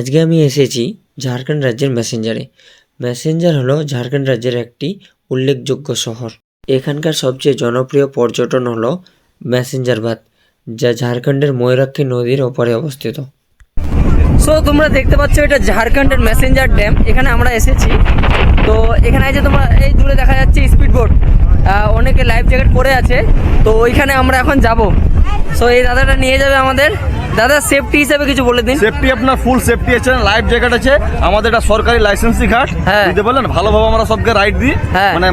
আজকে আমি এসেছি ঝাড়খণ্ড রাজ্যের ম্যাসেঞ্জারে। ম্যাসেঞ্জার হলো ঝাড়খণ্ড রাজ্যের একটি উল্লেখযোগ্য শহর। এখানকার সবচেয়ে জনপ্রিয় পর্যটন হলো ম্যাসেঞ্জার বাঁধ, যা ঝাড়খণ্ডের ময়ূরাক্ষী নদীর ওপরে অবস্থিত। সো তোমরা দেখতে পাচ্ছ এটা ঝাড়খণ্ডের ম্যাসেঞ্জার ড্যাম। এখানে আমরা এসেছি। তো এখানে আছে তোমরা এই দূরে দেখা যাচ্ছে স্পিড বোট, অনেকে লাইফ জ্যাকেট পরে আছে। তো ওইখানে আমরা এখন যাব। সো এই দাদাটা নিয়ে যাবে আমাদের। দাদা সেফটি হিসাবে কিছু বলে দিন। সেফটি আপনার ফুল সেফটি আছে, লাইফ জ্যাকেট আছে, আমাদের এটা সরকারি লাইসেন্সি ঘাট। হ্যাঁ। দিতে বললেন ভালোভাবে আমরা সবকে রাইড দিই। হ্যাঁ। মানে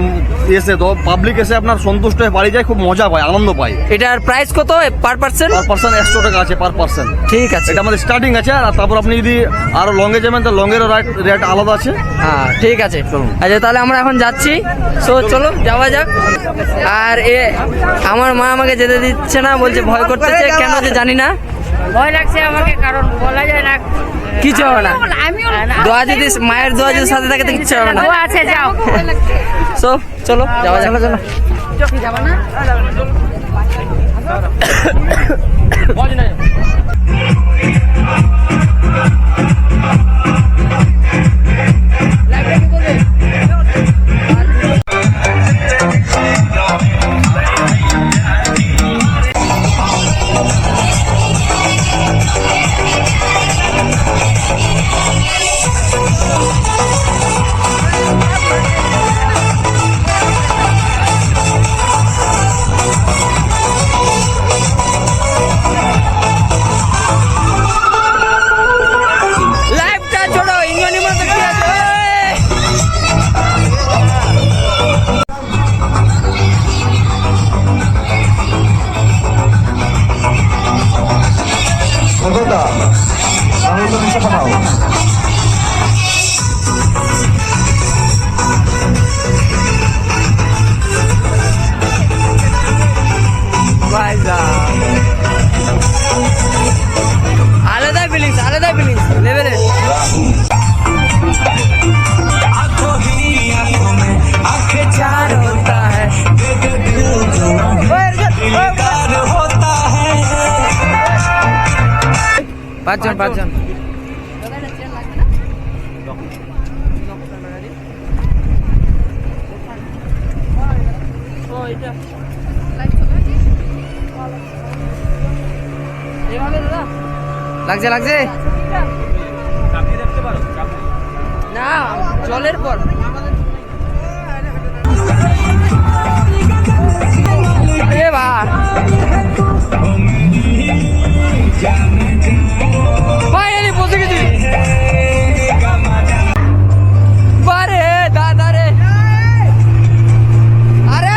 এসে তো পাবলিক এসে আপনার সন্তুষ্ট হয়ে বাড়ি যায়, খুব মজা পায়, আনন্দ পায়। এটার প্রাইস কত পার পার্সন? পার পার্সন 100 টাকা আছে পার পার্সন। ঠিক আছে, এটা আমাদের স্টার্টিং আছে। আর তারপর আপনি যদি আরো লঙ্গে যাবেন তো লঙ্গেরও রেট আলাদা আছে। হ্যাঁ ঠিক আছে, চলুন। আচ্ছা তাহলে আমরা এখন যাচ্ছি। সো চলো যাওয়া যাক। আর আমার মা আমাকে যেতে দিচ্ছে না, বলছে ভয় করতেছে, কেন যে জানি না। ভয় লাগছে আমাকে, কারণ বলা যায় না। কিছু হবে না, আমিও দোয়া যদি মায়ের দোয়া যদি সাথে থাকে তো কিছু হবে না। ও আছে, যাও। সো চলো যাওয়া যাক। যাবা না? লাইফটা ছোড়ো, ইঞ্জিনের মতো কি আছে? আলাদাই ফিলিংস, আলাদাই ফিলিংস লেভেলে। পাঁচজন লাগছে না জলের পর। এ বা ফাইনালি পৌঁছে গেছি। বারে দাদা রে, আরে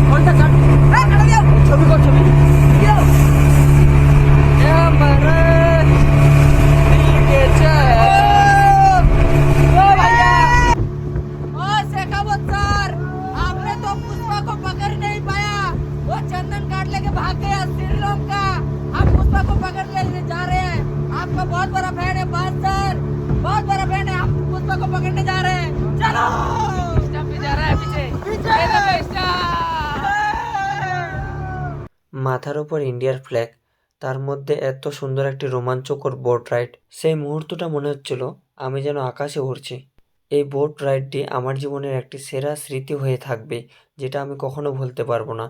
ফোনটা কাট, ছবি কর, ছবি। भाग गया श्रीलंका, हम पुष्पा को पकड़ लेने जा रहे हैं। आपका बहुत बड़ा फैन है बादशाह, बहुत बड़ा फैन है। हम पुष्पा को पकड़ने जा रहे हैं, चलो। स्टंप भी जा रहा है पीछे। মাথার ওপর ইন্ডিয়ার ফ্ল্যাগ, তার মধ্যে এত সুন্দর একটি রোমাঞ্চকর বোট রাইড। সেই মুহূর্তটা মনে হচ্ছিল আমি যেন আকাশে উড়ছি। এই বোট রাইডটি আমার জীবনের একটি সেরা স্মৃতি হয়ে থাকবে, যেটা আমি কখনো ভুলতে পারবো না।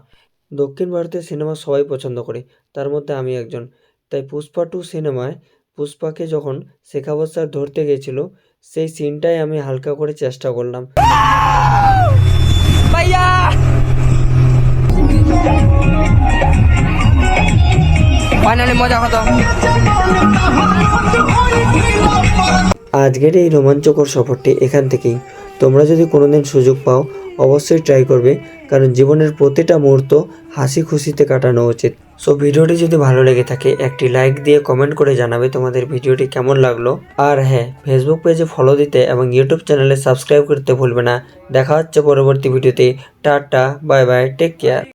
দক্ষিণ ভারতের সিনেমা সবাই পছন্দ করে, তার মধ্যে আমি একজন। তাই পুষ্পা 2 সিনেমায় পুষ্পাকে যখন শেখাবত স্যার ধরতে গেছিল, সেই সিনটাই আমি হালকা করে চেষ্টা করলাম। ভাইয়া ফাইনালি মজা হতো। আজকের এই রোমাঞ্চকর সফরটি এখান থেকেই। তোমরা যদি কোনোদিন সুযোগ পাও অবশ্যই ট্রাই করবে, কারণ জীবনের প্রতিটা মুহূর্ত হাসি খুশিতে কাটানো উচিত। সো ভিডিওটি যদি ভালো লেগে থাকে একটি লাইক দিয়ে কমেন্ট করে জানাবে তোমাদের ভিডিওটি কেমন লাগলো। আর হ্যাঁ, ফেসবুক পেজে ফলো দিতে এবং ইউটিউব চ্যানেলে সাবস্ক্রাইব করতে ভুলবে না। দেখা হচ্ছে পরবর্তী ভিডিওতে। Tata, bye bye, take care.